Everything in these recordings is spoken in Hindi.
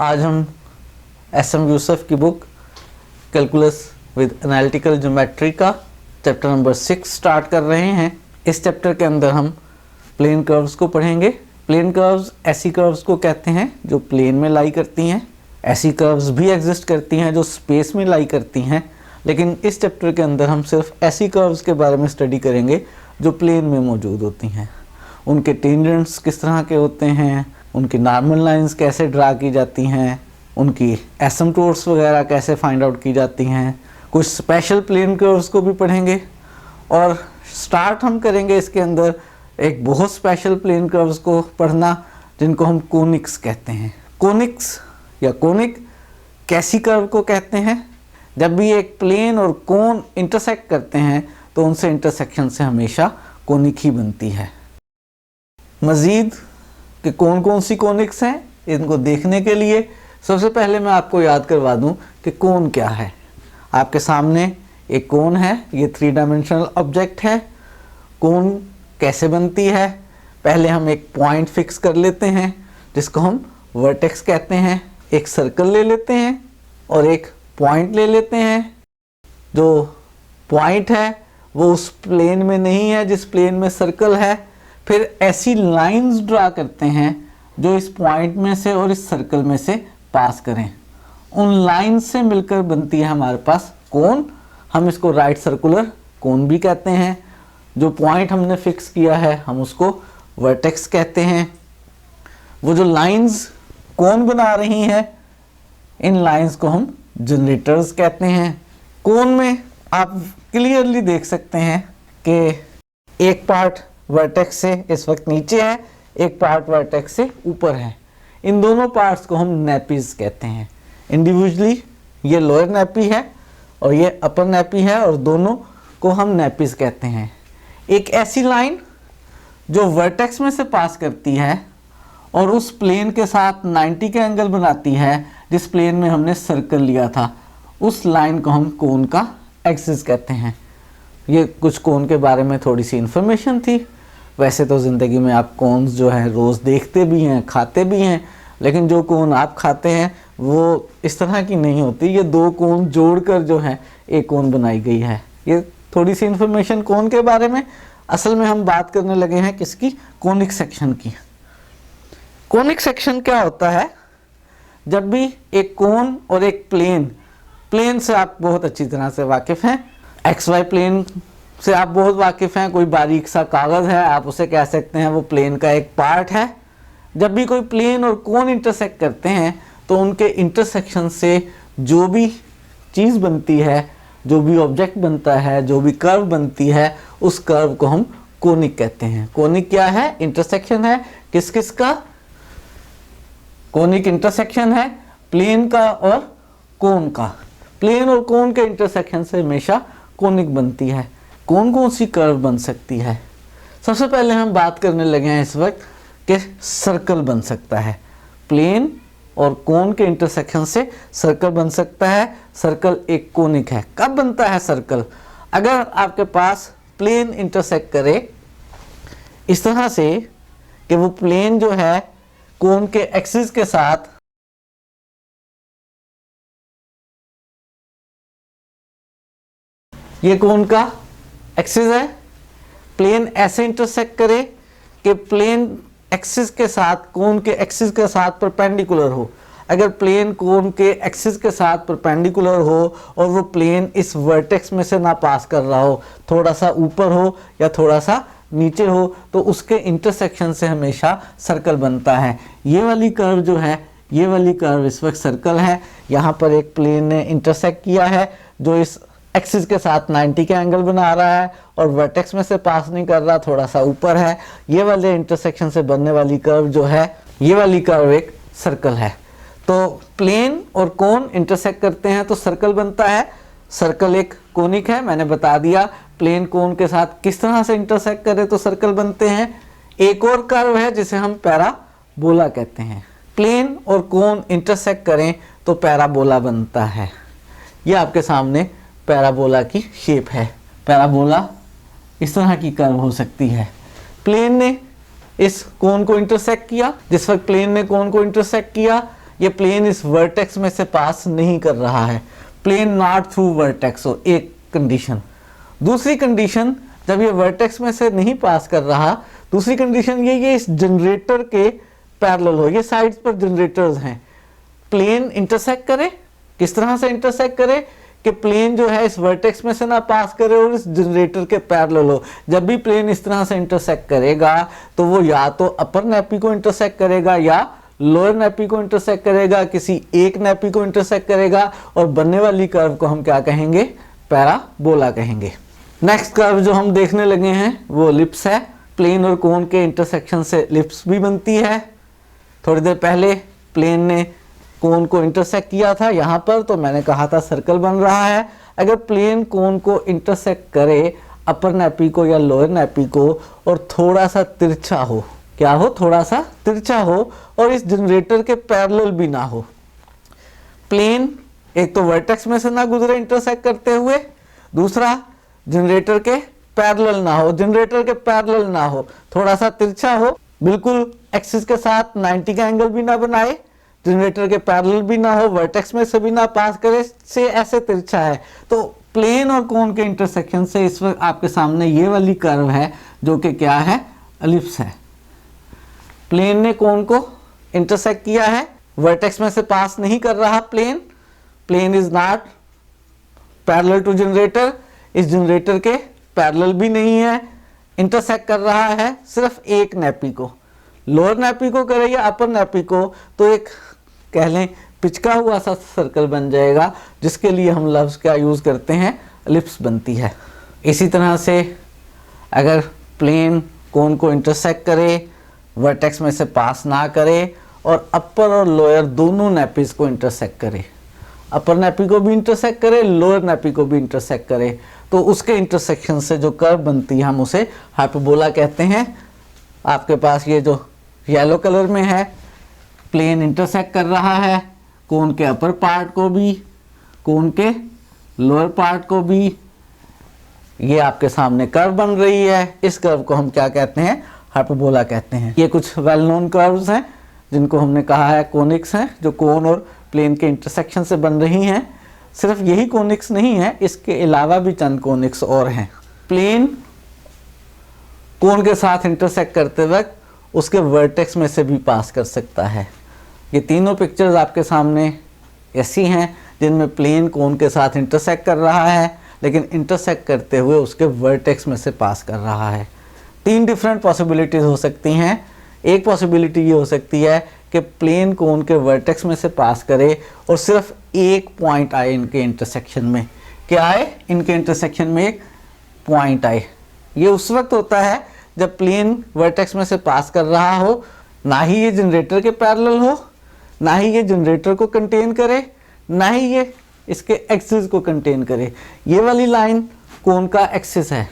आज हम एस.एम. यूसुफ की book calculus with analytical geometry का चैप्टर नंबर 6 स्टार्ट कर रहे हैं। इस चैप्टर के अंदर हम प्लेन कर्व्स को पढ़ेंगे। प्लेन कर्व्स ऐसी कर्व्स को कहते हैं जो प्लेन में लाई करती हैं। ऐसी कर्व्स भी एग्जिस्ट करती हैं जो स्पेस में लाई करती हैं, लेकिन इस चैप्टर के अंदर हम सिर्फ ऐसी कर्व्स के बारे में स्टडी करेंगे जो प्लेन में मौजूद होती हैं। उनके टेंजेंट्स किस तरह के होते हैं, उनकी नॉर्मल लाइंस कैसे ड्रा की जाती हैं, उनकी एसिम्पटोट्स वगैरह कैसे फाइंड आउट की जाती हैं। कुछ स्पेशल प्लेन कर्व्स को भी पढ़ेंगे और स्टार्ट हम करेंगे इसके अंदर एक बहुत स्पेशल प्लेन कर्व्स को पढ़ना जिनको हम कोनिक्स कहते हैं। कोनिक्स या कोनिक कैसी कर्व को कहते हैं? जब भी एक प्लेन और कोन इंटरसेक्ट करते हैं तो उनसे इंटरसेक्शन से हमेशा कोनिक ही बनती है। मज़ीद कि कौन कौन सी कोनिक्स हैं, इनको देखने के लिए सबसे पहले मैं आपको याद करवा दूं कि कोन क्या है। आपके सामने एक कोन है, ये 3 डायमेंशनल ऑब्जेक्ट है। कोन कैसे बनती है? पहले हम एक पॉइंट फिक्स कर लेते हैं जिसको हम वर्टेक्स कहते हैं। एक सर्कल ले लेते हैं और एक पॉइंट ले लेते हैं। जो पॉइंट है वो उस प्लेन में नहीं है जिस प्लेन में सर्कल है। फिर ऐसी लाइंस ड्रा करते हैं जो इस पॉइंट में से और इस सर्कल में से पास करें। उन लाइंस से मिलकर बनती है हमारे पास कोन। हम इसको राइट सर्कुलर कोन भी कहते हैं। जो पॉइंट हमने फिक्स किया है हम उसको वर्टेक्स कहते हैं। वो जो लाइंस कोन बना रही हैं, इन लाइंस को हम जनरेटर्स कहते हैं। कोन में आप क्लियरली देख सकते हैं कि एक पार्ट वर्टेक्स से इस वक्त नीचे है, एक पार्ट वर्टेक्स से ऊपर है। इन दोनों पार्ट्स को हम नेपीज कहते हैं। इंडिविजुअली ये लोअर नेपी है और ये अपर नेपी है और दोनों को हम नेपीज कहते हैं। एक ऐसी लाइन जो वर्टेक्स में से पास करती है और उस प्लेन के साथ 90 के एंगल बनाती है जिस प्लेन में हमने सर्कल लिया था, उस लाइन को हम कोन का एक्सिस कहते हैं। ये कुछ कोन के बारे में थोड़ी सी इन्फॉर्मेशन थी। वैसे तो ज़िंदगी में आप कोन्स जो है रोज़ देखते भी हैं, खाते भी हैं, लेकिन जो कोन आप खाते हैं वो इस तरह की नहीं होती। ये 2 कोन जोड़कर जो है एक कोन बनाई गई है। ये थोड़ी सी इन्फॉर्मेशन कोन के बारे में। असल में हम बात करने लगे हैं किसकी? कोनिक सेक्शन की। कोनिक सेक्शन क्या होता है? जब भी एक कोन और एक प्लेन से आप बहुत अच्छी तरह से वाकिफ़ हैं, XY प्लेन से आप बहुत वाकिफ़ हैं। कोई बारीक सा कागज़ है, आप उसे कह सकते हैं वो प्लेन का एक पार्ट है। जब भी कोई प्लेन और कोन इंटरसेक्ट करते हैं तो उनके इंटरसेक्शन से जो भी चीज़ बनती है, जो भी ऑब्जेक्ट बनता है, जो भी कर्व बनती है, उस कर्व को हम कोनिक कहते हैं। कोनिक क्या है? इंटरसेक्शन है। किस किस का? कोनिक इंटरसेक्शन है प्लेन का और कोन का। प्लेन और कोन के इंटरसेक्शन से हमेशा कोनिक बनती है। कौन कौन सी कर्व बन सकती है? सबसे पहले हम बात करने लगे हैं इस वक्त कि सर्कल बन सकता है। प्लेन और कोन के इंटरसेक्शन से सर्कल बन सकता है। सर्कल एक कोनिक है। कब बनता है सर्कल? अगर आपके पास प्लेन इंटरसेक्ट करे इस तरह से कि वो प्लेन जो है कोन के एक्सिस के साथ ये कोन का एक्सिस है, प्लेन ऐसे इंटरसेक्ट करे कि प्लेन एक्सिस के साथ कोन के एक्सिस के साथ परपेंडिकुलर हो। अगर प्लेन कोन के एक्सिस के साथ परपेंडिकुलर हो और वो प्लेन इस वर्टेक्स में से ना पास कर रहा हो, थोड़ा सा ऊपर हो या थोड़ा सा नीचे हो, तो उसके इंटरसेक्शन से हमेशा सर्कल बनता है। ये वाली कर्व जो है, ये वाली कर्व इस वक्त सर्कल है। यहाँ पर एक प्लेन ने इंटरसेक्ट किया है जो इस एक्सिस के साथ 90 के एंगल बना रहा है और वर्टेक्स में से पास नहीं कर रहा, थोड़ा सा ऊपर है। ये वाले इंटरसेक्शन से बनने वाली कर्व जो है, ये वाली कर्व एक सर्कल है। तो प्लेन और कोन इंटरसेक्ट करते हैं तो सर्कल बनता है। सर्कल एक कोनिक है, मैंने बता दिया। प्लेन कोन के साथ किस तरह से इंटरसेक्ट करे तो सर्कल बनते हैं। एक और कर्व है जिसे हम पैराबोला कहते हैं। प्लेन और कोन इंटरसेक्ट करें तो पैराबोला बनता है। ये आपके सामने पैराबोला की शेप है। पैराबोला इस तरह की कर्व हो सकती है। प्लेन ने इस कोन को इंटरसेक्ट किया, जिस वक्त प्लेन ने कोन को इंटरसेक्ट किया, ये प्लेन इस वर्टेक्स में से पास नहीं कर रहा है, प्लेन नॉट थ्रू वर्टेक्स हो, एक कंडीशन। दूसरी कंडीशन, जब ये वर्टेक्स में से नहीं पास कर रहा, दूसरी कंडीशन ये इस जनरेटर के पैरेलल हो, ये साइड्स पर जनरेटर्स हैं, प्लेन इंटरसेक्ट करे। किस तरह से इंटरसेक्ट करे कि प्लेन जो है इस वर्टेक्स में से ना पास करे और इस जनरेटर के पैरेलल हो। जब भी प्लेन इस तरह से इंटरसेक्ट करेगा तो वो या तो अपर नेपी को इंटरसेक्ट करेगा या लोअर नेपी को इंटरसेक्ट करेगा, किसी एक नेपी को इंटरसेक्ट करेगा, और बनने वाली कर्व को हम क्या कहेंगे, पैराबोला कहेंगे। नेक्स्ट कर्व जो हम देखने लगे हैं वो एलिप्स है। प्लेन और कोन के इंटरसेक्शन से एलिप्स भी बनती है। थोड़ी देर पहले प्लेन ने कोन को इंटरसेक्ट किया था यहाँ पर, तो मैंने कहा था सर्कल बन रहा है। अगर प्लेन कोन को इंटरसेक्ट करे अपर नेपी को या लोअर नेपी को और थोड़ा सा तिरछा हो, क्या हो, थोड़ा सा तिरछा हो, और इस जनरेटर के पैरेलल भी ना हो, प्लेन एक तो वर्टेक्स में से ना गुजरे इंटरसेक्ट करते हुए, दूसरा जनरेटर के पैरेलल ना हो, जनरेटर के पैरेलल ना हो, थोड़ा सा तिरछा हो, बिल्कुल एक्सिस के साथ 90 का एंगल भी ना बनाए, जनरेटर के पैरेलल भी ना हो, वर्टेक्स में से भी ना पास करे, से ऐसे तिरछा है। तो प्लेन और कोन के इंटरसेक्शन से इस वक्त आपके सामने ये वाली कर्व है जो कि क्या है, एलिप्स है। प्लेन ने कोन को इंटरसेक्ट किया है, वर्टेक्स में से पास नहीं कर रहा plane, plane is not parallel to generator, इस जनरेटर के पैरेलल भी नहीं है, इंटरसेक्ट कर रहा है सिर्फ एक नेपी को, लोअर नेपी को करे या अपर नेपी को, तो एक कह लें पिचका हुआ सा सर्कल बन जाएगा, जिसके लिए हम लफ्ज़ क्या यूज़ करते हैं, एलिप्स बनती है। इसी तरह से अगर प्लेन कोन को इंटरसेक्ट करे, वर्टेक्स में से पास ना करे, और अपर और लोअर दोनों नेपीज को इंटरसेक्ट करे, अपर नेपी को भी इंटरसेक्ट करे, लोअर नेपी को भी इंटरसेक्ट करे, तो उसके इंटरसेक्शन से जो कर्व बनती है हम उसे हाइपरबोला कहते हैं। आपके पास ये जो येलो कलर में है, प्लेन इंटरसेक्ट कर रहा है कोन के अपर पार्ट को भी, कोन के लोअर पार्ट को भी, ये आपके सामने कर्व बन रही है। इस कर्व को हम क्या कहते हैं, हाइपरबोला कहते हैं। ये कुछ वेल नोन कर्व्स हैं जिनको हमने कहा है कोनिक्स हैं, जो कोन और प्लेन के इंटरसेक्शन से बन रही हैं। सिर्फ यही कोनिक्स नहीं है, इसके अलावा भी चंद कोनिक्स और हैं। प्लेन कोन के साथ इंटरसेक्ट करते वक्त उसके वर्टेक्स में से भी पास कर सकता है। ये तीनों पिक्चर्स आपके सामने ऐसी हैं जिनमें प्लेन कोन के साथ इंटरसेक्ट कर रहा है, लेकिन इंटरसेक्ट करते हुए उसके वर्टेक्स में से पास कर रहा है। तीन डिफरेंट पॉसिबिलिटीज़ हो सकती हैं। एक पॉसिबिलिटी ये हो सकती है कि प्लेन कोन के वर्टेक्स में से पास करे और सिर्फ एक पॉइंट आए इनके इंटरसेक्शन में। क्या आए, इनके इंटरसेक्शन में एक पॉइंट आए। ये उस वक्त होता है जब प्लेन वर्टेक्स में से पास कर रहा हो, ना ही ये जनरेटर के पैरेलल हो, ना ही ये जनरेटर को कंटेन करे, ना ही ये इसके एक्सिस को कंटेन करे। ये वाली लाइन कोन का एक्सिस है,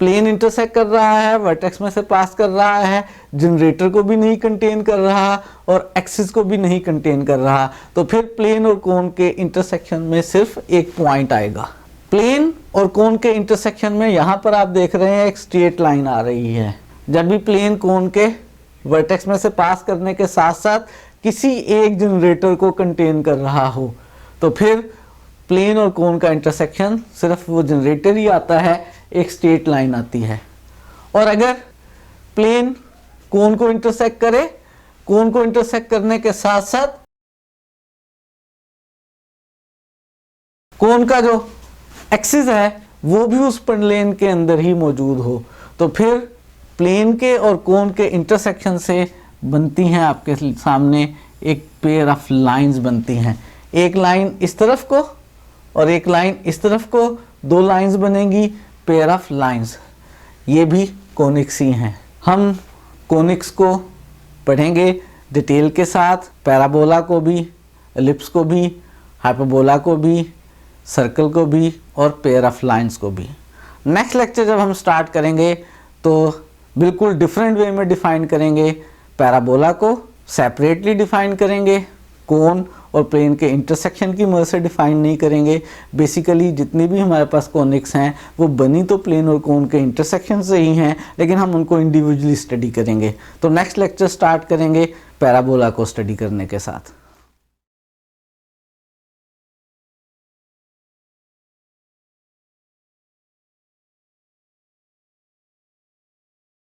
प्लेन इंटरसेक्ट कर रहा है, वर्टेक्स में से पास कर रहा है, जनरेटर को भी नहीं कंटेन कर रहा और एक्सिस को भी नहीं कंटेन कर रहा, तो फिर प्लेन और कोन के इंटरसेक्शन में सिर्फ एक पॉइंट आएगा। प्लेन और कोन के इंटरसेक्शन में यहाँ पर आप देख रहे हैं एक स्ट्रेट लाइन आ रही है। जब भी प्लेन कोन के वर्टेक्स में से पास करने के साथ साथ किसी एक जनरेटर को कंटेन कर रहा हो, तो फिर प्लेन और कोन का इंटरसेक्शन सिर्फ वो जनरेटर ही आता है, एक स्ट्रेट लाइन आती है। और अगर प्लेन कोन को इंटरसेक्ट करे, कोन को इंटरसेक्ट करने के साथ साथ कोन का जो एक्सिस है वो भी उस प्लेन के अंदर ही मौजूद हो, तो फिर प्लेन के और कोन के इंटरसेक्शन से बनती हैं आपके सामने एक पेयर ऑफ लाइंस बनती हैं। एक लाइन इस तरफ को और एक लाइन इस तरफ को, दो लाइंस बनेंगी, पेयर ऑफ लाइंस। ये भी कोनिक्स ही हैं। हम कोनिक्स को पढ़ेंगे डिटेल के साथ, पैराबोला को भी, एलिप्स को भी, हाइपरबोला को भी, सर्कल को भी और पेयर ऑफ लाइंस को भी। नेक्स्ट लेक्चर जब हम स्टार्ट करेंगे तो बिल्कुल डिफरेंट वे में डिफाइन करेंगे। पैराबोला को सेपरेटली डिफाइन करेंगे, कोन और प्लेन के इंटरसेक्शन की मदद से डिफाइन नहीं करेंगे। बेसिकली जितनी भी हमारे पास कोनिक्स हैं वो बनी तो प्लेन और कोन के इंटरसेक्शन से ही हैं, लेकिन हम उनको इंडिविजुअली स्टडी करेंगे। तो नेक्स्ट लेक्चर स्टार्ट करेंगे पैराबोला को स्टडी करने के साथ।